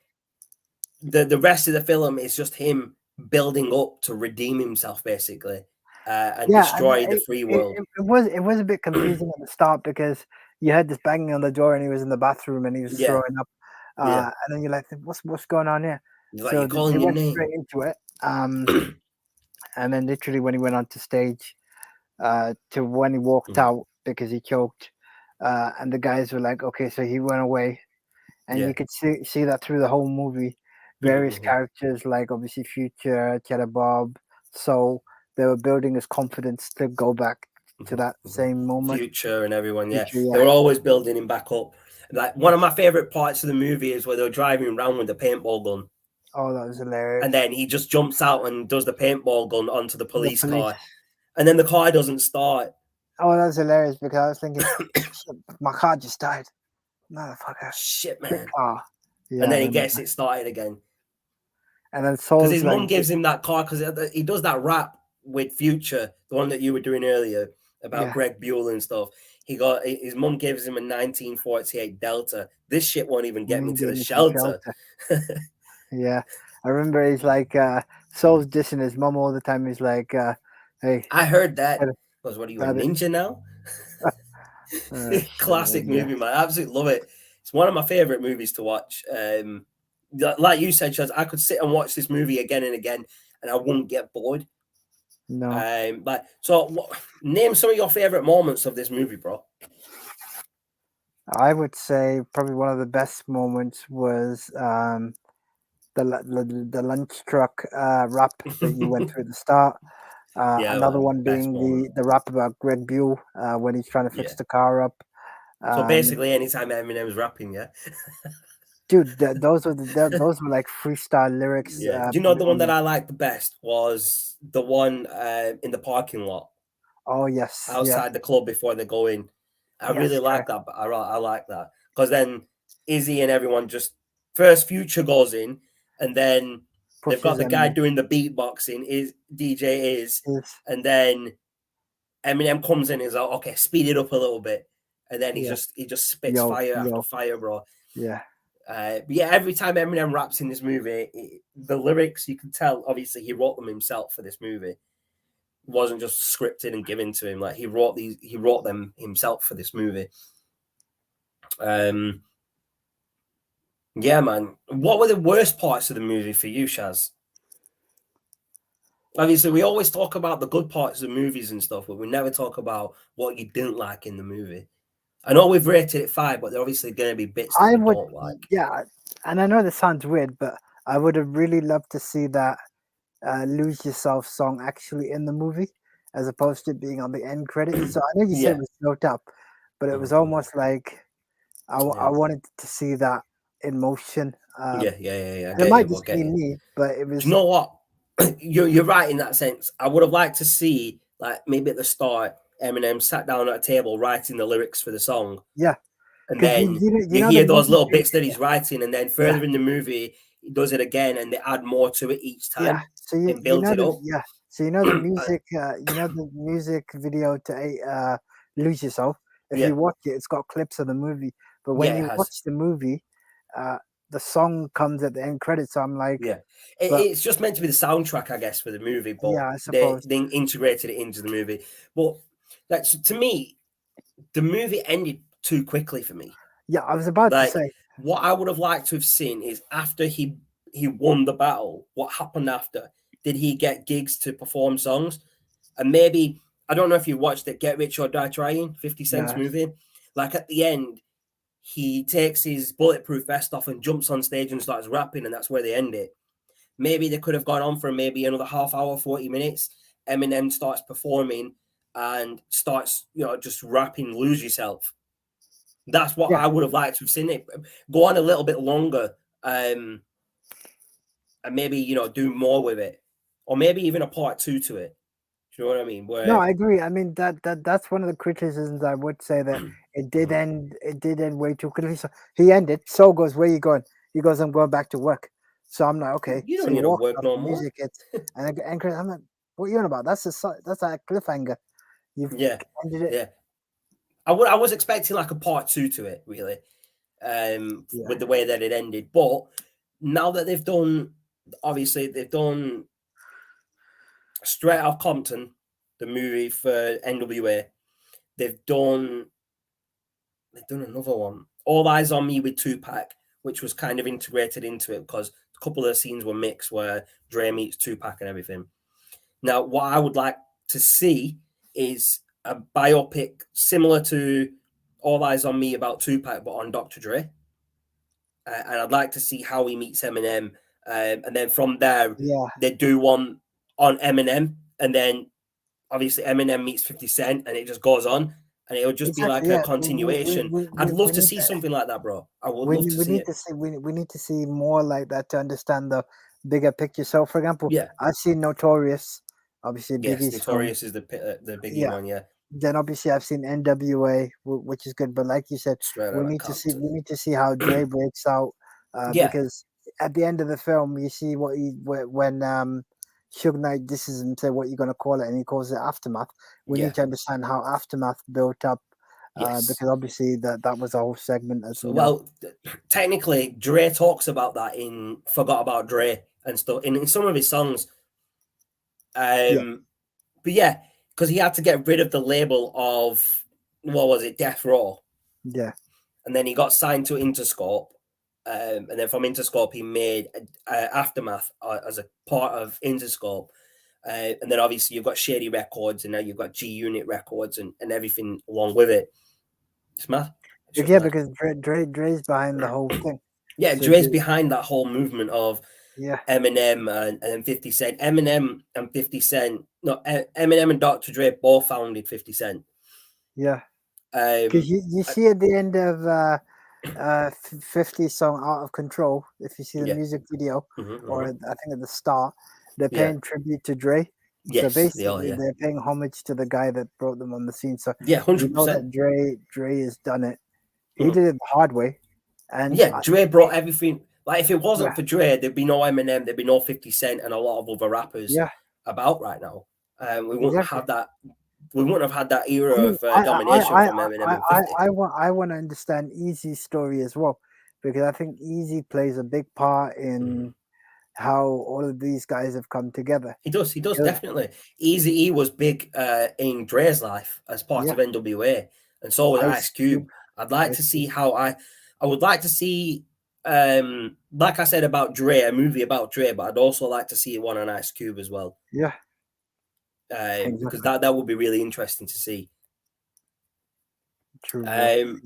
[SPEAKER 1] the rest of the film is just him building up to redeem himself, basically, and destroy the free world.
[SPEAKER 2] It was a bit confusing at the start because you had this banging on the door and he was in the bathroom and he was throwing up, and then you're like, what's going on here?
[SPEAKER 1] Like, so they
[SPEAKER 2] went straight into it, and then literally when he went onto stage, to when he walked out because he choked, and the guys were like, okay, so he went away, and you could see that through the whole movie. Various characters, like obviously Future, Cheddar Bob, so they were building his confidence to go back to that same moment.
[SPEAKER 1] Future and everyone, they were always building him back up. Like, one of my favorite parts of the movie is where they're driving around with the paintball gun.
[SPEAKER 2] Oh, that was hilarious!
[SPEAKER 1] And then he just jumps out and does the paintball gun onto the police car, and then the car doesn't start.
[SPEAKER 2] Oh, that was hilarious because I was thinking, my car just died. Motherfucker!
[SPEAKER 1] Shit, man!
[SPEAKER 2] Car.
[SPEAKER 1] Yeah, and then he gets it started again.
[SPEAKER 2] And then
[SPEAKER 1] because his mum gives him that car, because he does that rap with Future, the one that you were doing earlier about Greg Buell and stuff. His mum gives him a 1948 Delta. This shit won't even get me to the shelter.
[SPEAKER 2] Yeah, I remember he's like, Soul's dissing his mum all the time. He's like, hey,
[SPEAKER 1] I heard that. Because what are you, a ninja now? Classic movie, man. I absolutely love it. It's one of my favorite movies to watch. Like you said, Chaz, I could sit and watch this movie again and again, and I wouldn't get bored.
[SPEAKER 2] No.
[SPEAKER 1] Name some of your favorite moments of this movie, bro.
[SPEAKER 2] I would say probably one of the best moments was the lunch truck rap that you went through at the start. Another one being the rap about Greg Buell when he's trying to fix the car up.
[SPEAKER 1] So basically, anytime Eminem's rapping,
[SPEAKER 2] dude, those were like freestyle lyrics.
[SPEAKER 1] Yeah. Do you know the one that I liked the best was the one in the parking lot?
[SPEAKER 2] Oh yes,
[SPEAKER 1] outside the club before they go in. I really like that. I like that because then Izzy and everyone just first Future goes in, and then they've got the guy doing the beatboxing. Is DJ is, and then Eminem comes in and is like, okay, speed it up a little bit, and then he just spits fire after fire, bro.
[SPEAKER 2] Yeah.
[SPEAKER 1] Every time Eminem raps in this movie, the lyrics, you can tell, obviously, he wrote them himself for this movie. It wasn't just scripted and given to him. Like, he wrote them himself for this movie. Yeah, man. What were the worst parts of the movie for you, Shaz? Obviously, we always talk about the good parts of movies and stuff, but we never talk about what you didn't like in the movie. I know we've rated it 5, but there are obviously going to be bits that we don't like.
[SPEAKER 2] Yeah, and I know this sounds weird, but I would have really loved to see that Lose Yourself song actually in the movie, as opposed to it being on the end credits. So I know you said it was built up, but it was almost like I wanted to see that in motion.
[SPEAKER 1] Yeah.
[SPEAKER 2] It might just be me, but it was...
[SPEAKER 1] Do you know what? You're right in that sense. I would have liked to see, like, maybe at the start, Eminem sat down at a table writing the lyrics for the song.
[SPEAKER 2] Yeah.
[SPEAKER 1] And then you hear those little bits that he's writing, and then further in the movie, he does it again, and they add more to it each time.
[SPEAKER 2] Yeah. So you know it up. Yeah. So you know the music, the music video to Lose Yourself. If you watch it, it's got clips of the movie. But when you watch the movie, the song comes at the end credits. So I'm like,
[SPEAKER 1] it's just meant to be the soundtrack, I guess, for the movie. But
[SPEAKER 2] I suppose
[SPEAKER 1] they integrated it into the movie. But to me, the movie ended too quickly for me.
[SPEAKER 2] Yeah, I was about to say,
[SPEAKER 1] what I would have liked to have seen is after he won the battle, what happened after? Did he get gigs to perform songs? And maybe, I don't know if you watched it, Get Rich or Die Trying, 50 Cent's movie. Like, at the end, he takes his bulletproof vest off and jumps on stage and starts rapping, and that's where they end it. Maybe they could have gone on for maybe another half hour, 40 minutes. Eminem starts performing and starts, just rapping Lose Yourself. That's what I would have liked to have seen it go on a little bit longer. And and maybe, you know, do more with it, or maybe even a part 2 to it. Do you know what I mean? Where
[SPEAKER 2] No, I agree. I mean that's one of the criticisms I would say, that it did end way too quickly. So he ended. So goes, where you going? He goes, I'm going back to work. So I'm like, okay.
[SPEAKER 1] you
[SPEAKER 2] So
[SPEAKER 1] don't
[SPEAKER 2] he
[SPEAKER 1] need to
[SPEAKER 2] walks
[SPEAKER 1] work
[SPEAKER 2] off,
[SPEAKER 1] no
[SPEAKER 2] the
[SPEAKER 1] more.
[SPEAKER 2] music hits, and Chris, I'm like, what are you on about? That's a cliffhanger. You've
[SPEAKER 1] Yeah,
[SPEAKER 2] ended it.
[SPEAKER 1] yeah. I was expecting like a part 2 to it, really,
[SPEAKER 2] Yeah,
[SPEAKER 1] with the way that it ended. But now that they've done, obviously they've done Straight Outta Compton, the movie for NWA. They've done another one, All Eyes on Me with Tupac, which was kind of integrated into it because a couple of the scenes were mixed where Dre meets Tupac and everything. Now, what I would like to see is a biopic similar to All Eyes on Me about Tupac, but on Dr. Dre. And I'd like to see how he meets Eminem. And then from there,
[SPEAKER 2] yeah.
[SPEAKER 1] they do one on Eminem. And then obviously Eminem meets 50 Cent, and it just goes on. And it would just be like
[SPEAKER 2] Exactly.
[SPEAKER 1] a
[SPEAKER 2] Yeah.
[SPEAKER 1] continuation. I'd love
[SPEAKER 2] We
[SPEAKER 1] to
[SPEAKER 2] need
[SPEAKER 1] see
[SPEAKER 2] to.
[SPEAKER 1] something like that, bro. I would love to
[SPEAKER 2] We
[SPEAKER 1] see
[SPEAKER 2] need
[SPEAKER 1] it.
[SPEAKER 2] to see we need to see more like that to understand the bigger picture. So, for example,
[SPEAKER 1] Yeah.
[SPEAKER 2] I've seen Notorious, obviously
[SPEAKER 1] Yes,
[SPEAKER 2] Biggie's film.
[SPEAKER 1] Notorious is the biggie
[SPEAKER 2] Yeah.
[SPEAKER 1] one, yeah.
[SPEAKER 2] Then obviously I've seen NWA, which is good. But like you said,
[SPEAKER 1] Straight out of
[SPEAKER 2] we
[SPEAKER 1] Compton.
[SPEAKER 2] need to see how Dre breaks out,
[SPEAKER 1] Yeah,
[SPEAKER 2] because at the end of the film you see what he when Suge Knight disses him, say what you're gonna call it, and he calls it Aftermath. We
[SPEAKER 1] yeah,
[SPEAKER 2] need to understand how Aftermath built up,
[SPEAKER 1] yes.
[SPEAKER 2] because obviously that was a whole segment, as
[SPEAKER 1] So,
[SPEAKER 2] we know.
[SPEAKER 1] well, technically, Dre talks about that in Forgot About Dre and stuff in some of his songs.
[SPEAKER 2] Yeah,
[SPEAKER 1] But yeah, because he had to get rid of the label of, what was it, Death Row,
[SPEAKER 2] yeah.
[SPEAKER 1] and then he got signed to Interscope, and then from Interscope he made Aftermath as a part of Interscope, and then obviously you've got Shady Records, and now you've got G Unit Records, and everything along with it. It's mad. It's just
[SPEAKER 2] Yeah,
[SPEAKER 1] mad.
[SPEAKER 2] because Dre's behind the whole thing.
[SPEAKER 1] Yeah,
[SPEAKER 2] So
[SPEAKER 1] Dre's behind that whole movement of
[SPEAKER 2] yeah,
[SPEAKER 1] Eminem and 50 Cent. Eminem and 50 Cent, no, Eminem and Dr. Dre both founded 50 Cent.
[SPEAKER 2] yeah. Because
[SPEAKER 1] Um,
[SPEAKER 2] you see at the end of 50 song Out of Control, if you see the
[SPEAKER 1] yeah,
[SPEAKER 2] music video, or
[SPEAKER 1] mm-hmm.
[SPEAKER 2] I think at the start, they're
[SPEAKER 1] Yeah,
[SPEAKER 2] paying tribute to Dre. So
[SPEAKER 1] yes, they are.
[SPEAKER 2] basically,
[SPEAKER 1] Yeah,
[SPEAKER 2] they're paying homage to the guy that brought them on the scene. So
[SPEAKER 1] yeah,
[SPEAKER 2] you know
[SPEAKER 1] 100%.
[SPEAKER 2] that Dre has done it. He did it the hard way, and
[SPEAKER 1] Yeah, Dre brought everything. Like, if it
[SPEAKER 2] yeah,
[SPEAKER 1] wasn't for Dre, there'd be no Eminem, there'd be no 50 Cent, and a lot of other rappers
[SPEAKER 2] yeah,
[SPEAKER 1] about right now. We wouldn't
[SPEAKER 2] exactly.
[SPEAKER 1] have that. We wouldn't have had that era
[SPEAKER 2] I mean,
[SPEAKER 1] of domination from Eminem and 50.
[SPEAKER 2] I want to understand Easy's story as well, because I think Easy plays a big part
[SPEAKER 1] Mm-hmm.
[SPEAKER 2] in how all of these guys have come together.
[SPEAKER 1] He does. He does
[SPEAKER 2] Because
[SPEAKER 1] definitely. Easy E was big in Dre's life as part
[SPEAKER 2] yeah,
[SPEAKER 1] of NWA, and so was Ice
[SPEAKER 2] Ice
[SPEAKER 1] Cube.
[SPEAKER 2] Cube,
[SPEAKER 1] I'd like to
[SPEAKER 2] Ice
[SPEAKER 1] see
[SPEAKER 2] Cube,
[SPEAKER 1] how I would like to see, like I said about Dre, a movie about Dre, but I'd also like to see one on Ice Cube as well,
[SPEAKER 2] yeah,
[SPEAKER 1] because
[SPEAKER 2] exactly,
[SPEAKER 1] that would be really interesting to see.
[SPEAKER 2] true, bro.
[SPEAKER 1] Do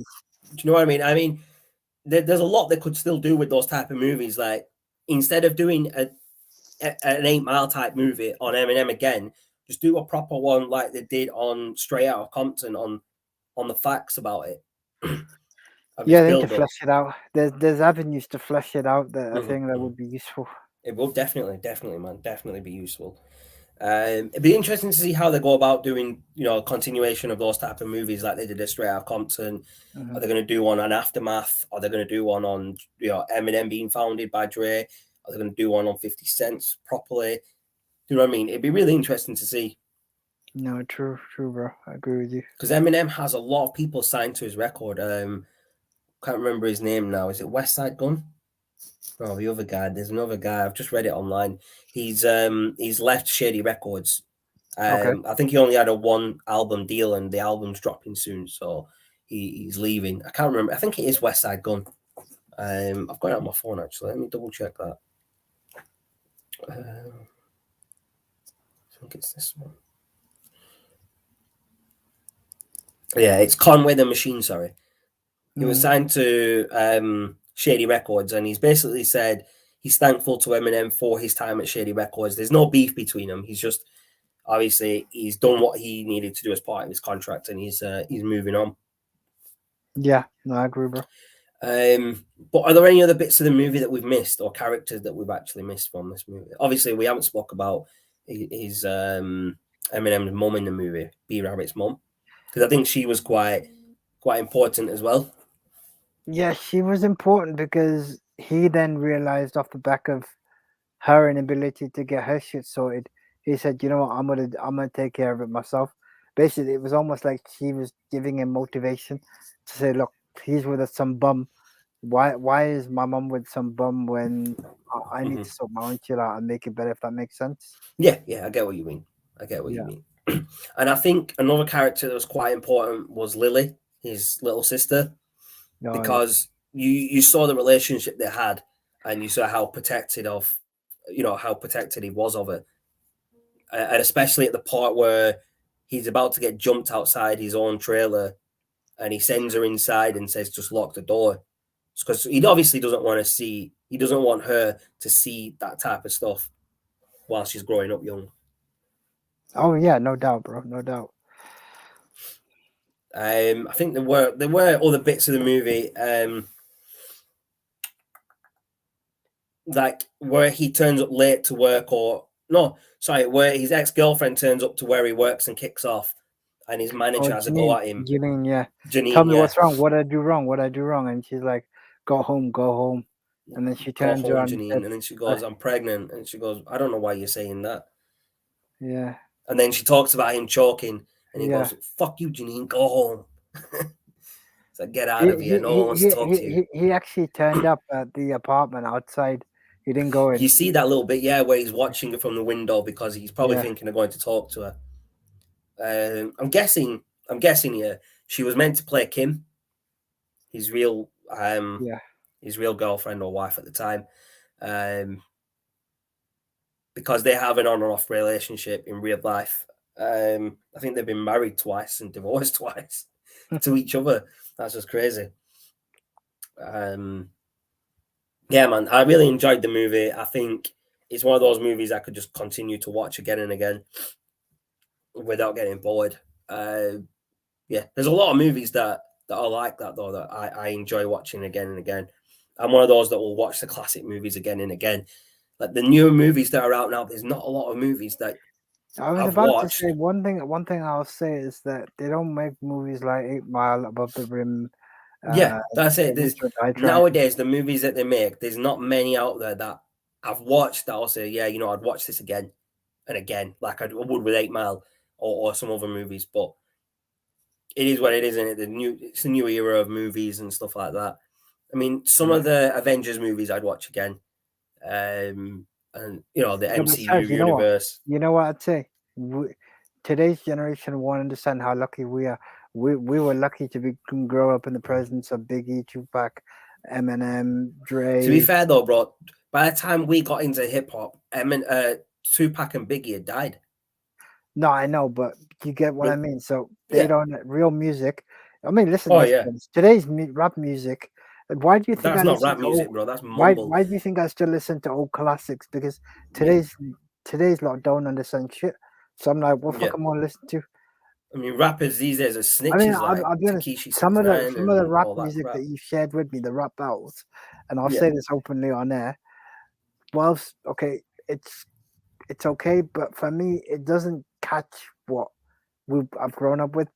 [SPEAKER 1] you know what I mean? I mean, there's a lot they could still do with those type of movies. Like, instead of doing an 8 Mile type movie on Eminem again, just do a proper one like they did on Straight Outta Compton on the facts about it of its
[SPEAKER 2] Yeah, they need to
[SPEAKER 1] build up.
[SPEAKER 2] flesh it out. There's avenues to flesh it out that I think that
[SPEAKER 1] Mm-hmm.
[SPEAKER 2] would be useful.
[SPEAKER 1] It will definitely, man, definitely be useful. It'd be interesting to see how they go about doing, a continuation of those type of movies like they did at Straight Outta Compton.
[SPEAKER 2] Hmm.
[SPEAKER 1] Are they going to do one on Aftermath? Are they going to do one on Eminem being founded by Dre? Are they going to do one on 50 Cent properly? Do you know what I mean? It'd be really interesting to see.
[SPEAKER 2] No, true, bro. I agree with you.
[SPEAKER 1] Because Eminem has a lot of people signed to his record. Can't remember his name now. Is it West Side Gun? Oh, the other guy. There's another guy. I've just read it online. He's left Shady Records.
[SPEAKER 2] Okay.
[SPEAKER 1] I think he only had a 1 album deal, and the album's dropping soon, so he's leaving. I can't remember. I think it is West Side Gun. I've got it on my phone actually. Let me double check that. I think it's this one. Yeah, it's Conway the Machine. Sorry. He was signed to Shady Records, and he's basically said he's thankful to Eminem for his time at Shady Records. There's no beef between them. He's just obviously he's done what he needed to do as part of his contract, and he's moving on.
[SPEAKER 2] Yeah, no, I agree, bro.
[SPEAKER 1] But are there any other bits of the movie that we've missed, or characters that we've actually missed from this movie? Obviously, we haven't spoke about his Eminem's mum in the movie, B Rabbit's mum, because I think she was quite important as well.
[SPEAKER 2] Yeah, she was important because he then realized off the back of her inability to get her shit sorted, he said, "You know what? I'm gonna take care of it myself." Basically, it was almost like she was giving him motivation to say, "Look, he's with some bum. Why is my mum with some bum when I need
[SPEAKER 1] Mm-hmm.
[SPEAKER 2] to sort my own shit out and make it better?" If that makes sense.
[SPEAKER 1] Yeah, yeah, I get what you mean. I get what you
[SPEAKER 2] Yeah.
[SPEAKER 1] mean. And I think another character that was quite important was Lily, his little sister,
[SPEAKER 2] Oh yeah.
[SPEAKER 1] because you saw the relationship they had, and you saw how how protected he was of her, and especially at the part where he's about to get jumped outside his own trailer, and he sends her inside and says, "Just lock the door," because he obviously he doesn't want her to see that type of stuff while she's growing up young.
[SPEAKER 2] Oh yeah. No doubt, bro. No doubt.
[SPEAKER 1] I think there were other bits of the movie, like where he turns up late to work, or no, sorry, where his ex girlfriend turns up to where he works and kicks off, and his
[SPEAKER 2] Oh,
[SPEAKER 1] manager has a go at him.
[SPEAKER 2] Janine, yeah. Tell
[SPEAKER 1] Janine,
[SPEAKER 2] me
[SPEAKER 1] yeah,
[SPEAKER 2] what's wrong. What did I do wrong? What did I do wrong? And she's like, "Go home, go home." And then she
[SPEAKER 1] go
[SPEAKER 2] turns
[SPEAKER 1] home,
[SPEAKER 2] around and
[SPEAKER 1] Janine,
[SPEAKER 2] said,
[SPEAKER 1] and then she
[SPEAKER 2] uh,
[SPEAKER 1] goes, "I'm pregnant," and she goes, "I don't know why you're saying that."
[SPEAKER 2] "Yeah,
[SPEAKER 1] And then she talks about him choking, and he
[SPEAKER 2] yeah."
[SPEAKER 1] goes, "Fuck you, Janine, go home." It's like, get
[SPEAKER 2] He
[SPEAKER 1] out of here. No one wants to talk to you.
[SPEAKER 2] he actually turned up at the apartment outside. He didn't go in.
[SPEAKER 1] You see that little bit, yeah, where he's watching it from the window because he's probably
[SPEAKER 2] Yeah,
[SPEAKER 1] thinking of going to talk to her. I'm guessing. I'm guessing here. She was meant to play Kim, his real, um,
[SPEAKER 2] yeah.
[SPEAKER 1] his real girlfriend or wife at the time, um, because they have an on and off relationship in real life. I think they've been married twice and divorced twice to each other. That's just crazy. Um, yeah, man, I really enjoyed the movie. I think it's one of those movies I could just continue to watch again and again without getting bored. Yeah, there's a lot of movies that are like that though that I enjoy watching again and again. I'm one of those that will watch the classic movies again and again. Like the newer movies that are out now, there's not a lot of movies that
[SPEAKER 2] I was
[SPEAKER 1] I've
[SPEAKER 2] about to say
[SPEAKER 1] watched.
[SPEAKER 2] one thing. One thing I'll say is that they don't make movies like 8 Mile, Above the Rim,
[SPEAKER 1] Yeah,
[SPEAKER 2] uh,
[SPEAKER 1] that's it.
[SPEAKER 2] Get
[SPEAKER 1] There's
[SPEAKER 2] Rich or Die Trying.
[SPEAKER 1] nowadays the movies that they make, there's not many out there that I've watched that I'll say, yeah, I'd watch this again and again, like I would with 8 Mile or some other movies. But it is what it is, isn't it? It's a new era of movies and stuff like that. I mean, some
[SPEAKER 2] Yeah,
[SPEAKER 1] of the Avengers movies I'd watch again, and the
[SPEAKER 2] yeah, but
[SPEAKER 1] MCU
[SPEAKER 2] Charles, you know what?
[SPEAKER 1] universe.
[SPEAKER 2] You know what I'd say? Today's generation won't understand how lucky we are. We were lucky to be grow up in the presence of Biggie, Tupac, Eminem,
[SPEAKER 1] To be
[SPEAKER 2] Dre.
[SPEAKER 1] fair though, bro, by the time we got into hip hop, Tupac and Biggie had died.
[SPEAKER 2] No, I know, but you get
[SPEAKER 1] I
[SPEAKER 2] what I
[SPEAKER 1] mean,
[SPEAKER 2] mean. So they
[SPEAKER 1] yeah.
[SPEAKER 2] don't real music. I mean, listen,
[SPEAKER 1] Oh
[SPEAKER 2] let's
[SPEAKER 1] yeah,
[SPEAKER 2] be honest. Today's rap music. Why do you think
[SPEAKER 1] that's
[SPEAKER 2] I
[SPEAKER 1] not
[SPEAKER 2] listen
[SPEAKER 1] rap
[SPEAKER 2] to old?
[SPEAKER 1] music, bro. That's
[SPEAKER 2] Why
[SPEAKER 1] mumble.
[SPEAKER 2] why do you think I still listen to old classics? Because
[SPEAKER 1] Yeah,
[SPEAKER 2] today's lot don't understand shit. So I'm like, what
[SPEAKER 1] yeah.
[SPEAKER 2] fuck am I gonna listen to?
[SPEAKER 1] I mean, rappers these days are
[SPEAKER 2] I mean,
[SPEAKER 1] snitches
[SPEAKER 2] I'll,
[SPEAKER 1] like
[SPEAKER 2] I'll be honest.
[SPEAKER 1] Takeshi
[SPEAKER 2] Some
[SPEAKER 1] six
[SPEAKER 2] of the
[SPEAKER 1] nine
[SPEAKER 2] some of the
[SPEAKER 1] and
[SPEAKER 2] rap
[SPEAKER 1] all that
[SPEAKER 2] music that
[SPEAKER 1] crap.
[SPEAKER 2] you shared with me, the rap battles, and I'll
[SPEAKER 1] Yeah,
[SPEAKER 2] say this openly on air. Whilst okay, it's okay, but for me, it doesn't catch what I've grown up with.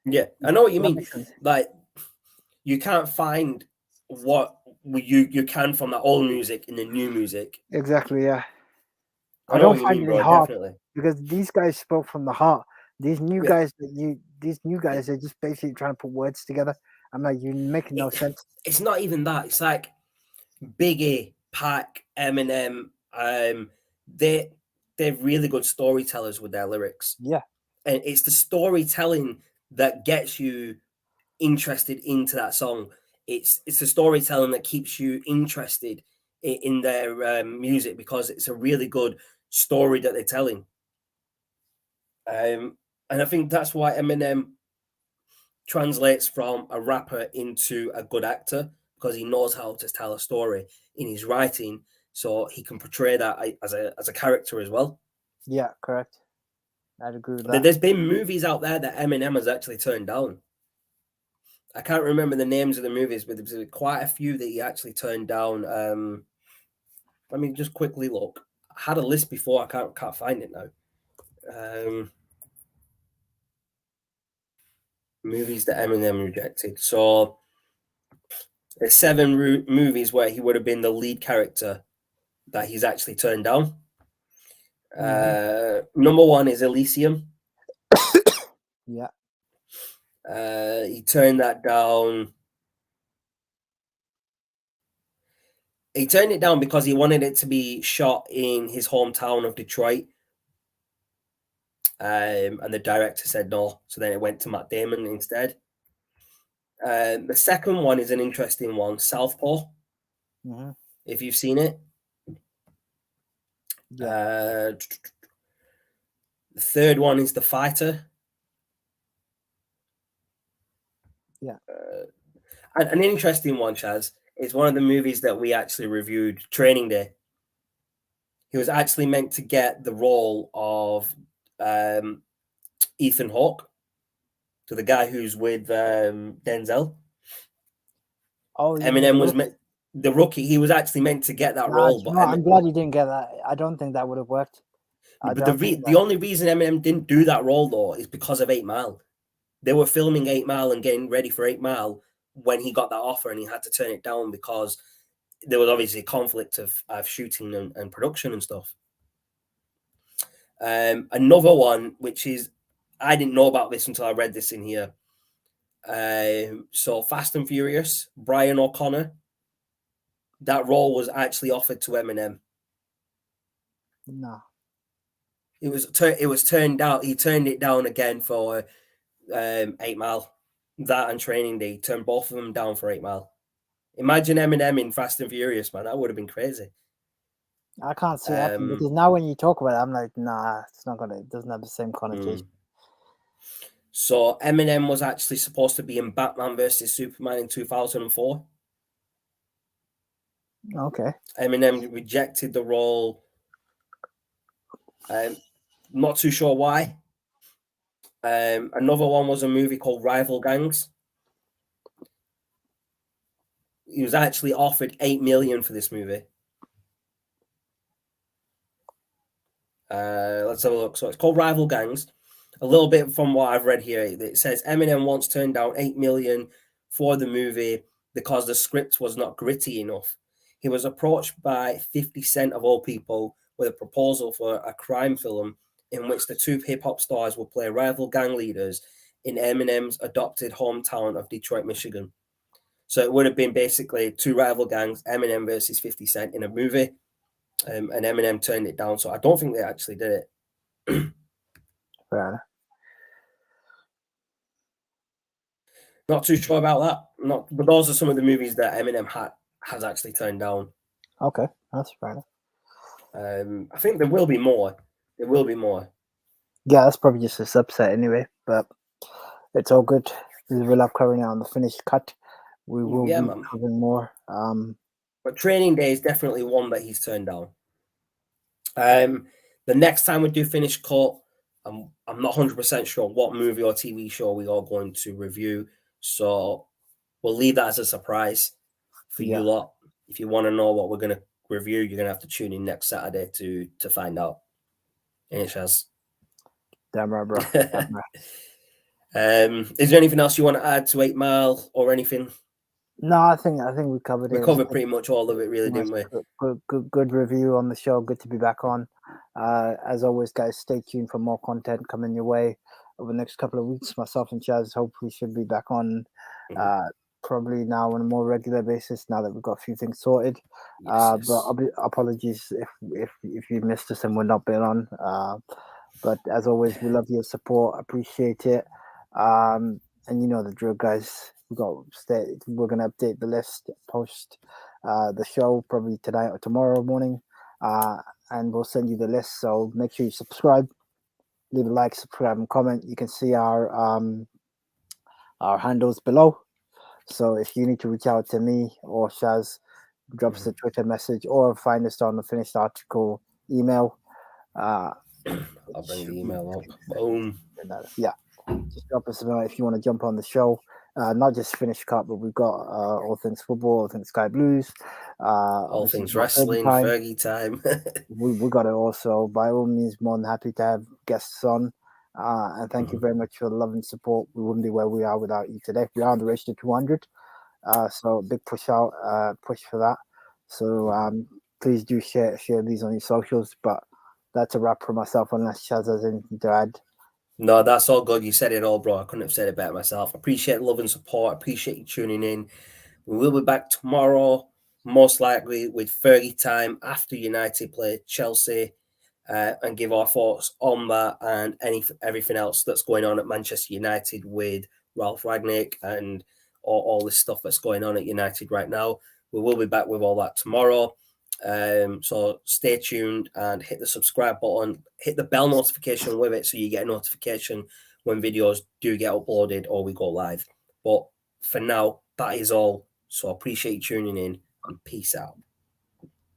[SPEAKER 1] yeah. I know what you
[SPEAKER 2] Does that
[SPEAKER 1] mean.
[SPEAKER 2] make sense?
[SPEAKER 1] Like you can't find what you can from the old music in the new music.
[SPEAKER 2] Exactly. Yeah.
[SPEAKER 1] I
[SPEAKER 2] I
[SPEAKER 1] know
[SPEAKER 2] don't
[SPEAKER 1] what you
[SPEAKER 2] find
[SPEAKER 1] mean,
[SPEAKER 2] it
[SPEAKER 1] bro.
[SPEAKER 2] hard
[SPEAKER 1] Definitely.
[SPEAKER 2] because these guys spoke from the heart.
[SPEAKER 1] Yeah.
[SPEAKER 2] These new guys, are just basically trying to put words together. I'm like, you're making no
[SPEAKER 1] It,
[SPEAKER 2] sense.
[SPEAKER 1] it's not even that. It's like Biggie, Pac, Eminem. They they're really good storytellers with their lyrics,
[SPEAKER 2] Yeah,
[SPEAKER 1] and it's the storytelling that gets you interested into that song. It's the storytelling that keeps you interested in their music because it's a really good story that they're telling. And I think that's why Eminem translates from a rapper into a good actor because he knows how to tell a story in his writing, so he can portray that as a character as well.
[SPEAKER 2] yeah, correct. I'd agree with that.
[SPEAKER 1] There's been movies out there that Eminem has actually turned down. I can't remember the names of the movies, but there was quite a few that he actually turned down. Let me just quickly look. I had a list before. I can't find it now. Movies that Eminem rejected. So there's 7 movies where he would have been the lead character that he's actually turned down. Number 1 is Elysium.
[SPEAKER 2] Yeah.
[SPEAKER 1] He turned that down. He turned it down because he wanted it to be shot in his hometown of Detroit. And the director said no. So then it went to Matt Damon instead. The second one is an interesting one, Southpaw. If you've seen it.
[SPEAKER 2] Yeah.
[SPEAKER 1] The third one is The Fighter.
[SPEAKER 2] Yeah.
[SPEAKER 1] An interesting one, Chaz, is one of the movies that we actually reviewed, Training Day. He was actually meant to get the role of Ethan Hawke, to the guy who's with Denzel.
[SPEAKER 2] Oh,
[SPEAKER 1] Eminem was the rookie. He was actually meant to get that role, but
[SPEAKER 2] I'm glad he didn't get that. I don't think that would have worked.
[SPEAKER 1] But the only reason Eminem didn't do that role though is because of 8 Mile. They were filming 8 Mile and getting ready for 8 Mile when he got that offer, and he had to turn it down because there was obviously a conflict of shooting and production and stuff. Another one, which is, I didn't know about this until I read this in here. So Fast and Furious, Brian O'Connor, that role was actually offered to Eminem.
[SPEAKER 2] No.
[SPEAKER 1] It was turned down. He turned it down again for 8 Mile. That and Training Day. He turned both of them down for 8 Mile. Imagine Eminem in Fast and Furious, man. That would have been crazy.
[SPEAKER 2] I can't see it happening because now when you talk about it, I'm like, nah, it's not gonna. It doesn't have the same connotation.
[SPEAKER 1] So Eminem was actually supposed to be in Batman versus Superman in 2004.
[SPEAKER 2] Okay.
[SPEAKER 1] Eminem rejected the role. Not too sure why. Another one was a movie called Rival Gangs. He was actually offered $8 million for this movie. Let's have a look. So it's called Rival Gangs. A little bit from what I've read here, it says Eminem once turned down $8 million for the movie because the script was not gritty enough. He was approached by 50 Cent of all people with a proposal for a crime film in which the 2 hip-hop stars will play rival gang leaders in Eminem's adopted hometown of Detroit, Michigan. So it would have been basically 2 rival gangs, Eminem versus 50 Cent in a movie, and Eminem turned it down. So I don't think they actually did it.
[SPEAKER 2] Fair.
[SPEAKER 1] Not too sure about that. But those are some of the movies that Eminem has actually turned down.
[SPEAKER 2] Okay, that's fair.
[SPEAKER 1] I think there will be more. There will be more.
[SPEAKER 2] Yeah, that's probably just a subset anyway, but it's all good. We'll have covering it on the finished cut. We will be covering more.
[SPEAKER 1] But Training Day is definitely one that he's turned down. The next time we do finished cut, I'm not 100% sure what movie or TV show we are going to review. So we'll leave that as a surprise for you lot. If you want to know what we're going to review, you're going to have to tune in next Saturday to find out. Ain't it, Shaz?
[SPEAKER 2] Damn right, bro.
[SPEAKER 1] Is there anything else you want to add to 8 Mile or anything?
[SPEAKER 2] No, I think we covered it.
[SPEAKER 1] We covered pretty much all of it, really, didn't we?
[SPEAKER 2] Good review on the show. Good to be back on. As always, guys, stay tuned for more content coming your way over the next couple of weeks. Myself and Chaz hopefully should be back on probably now on a more regular basis now that we've got a few things sorted. But apologies if you missed us and we're not been on. But as always, we love your support. Appreciate it. And you know the drill, guys. We're gonna update the list, post the show probably tonight or tomorrow morning, and we'll send you the list. So make sure you subscribe, leave a like, subscribe, and comment. You can see our handles below. So if you need to reach out to me or Shaz, drop us a Twitter message or find us on the finished article email.
[SPEAKER 1] I'll bring the email up. Boom.
[SPEAKER 2] Yeah. Just drop us a note if you want to jump on the show. not just Finnish Cup, but we've got All Things Football, All Things Sky Blues,
[SPEAKER 1] All Things Wrestling, Fergie Time.
[SPEAKER 2] we got it also. By all means, more than happy to have guests on. And thank you very much for the love and support. We wouldn't be where we are without you today. We are on the race to 200. So big push for that. So please do share these on your socials. But that's a wrap for myself, unless Chaz has anything to add.
[SPEAKER 1] No, that's all good. You said it all, bro. I couldn't have said it better myself. Appreciate the love and support. Appreciate you tuning in. We will be back tomorrow, most likely with Fergie Time after United play Chelsea, and give our thoughts on that and everything else that's going on at Manchester United with Ralph Rangnick and all this stuff that's going on at United right now. We will be back with all that tomorrow. So stay tuned and hit the subscribe button, hit the bell notification with it so you get a notification when videos do get uploaded or we go live. But for now, that is all. So I appreciate you tuning in and peace out.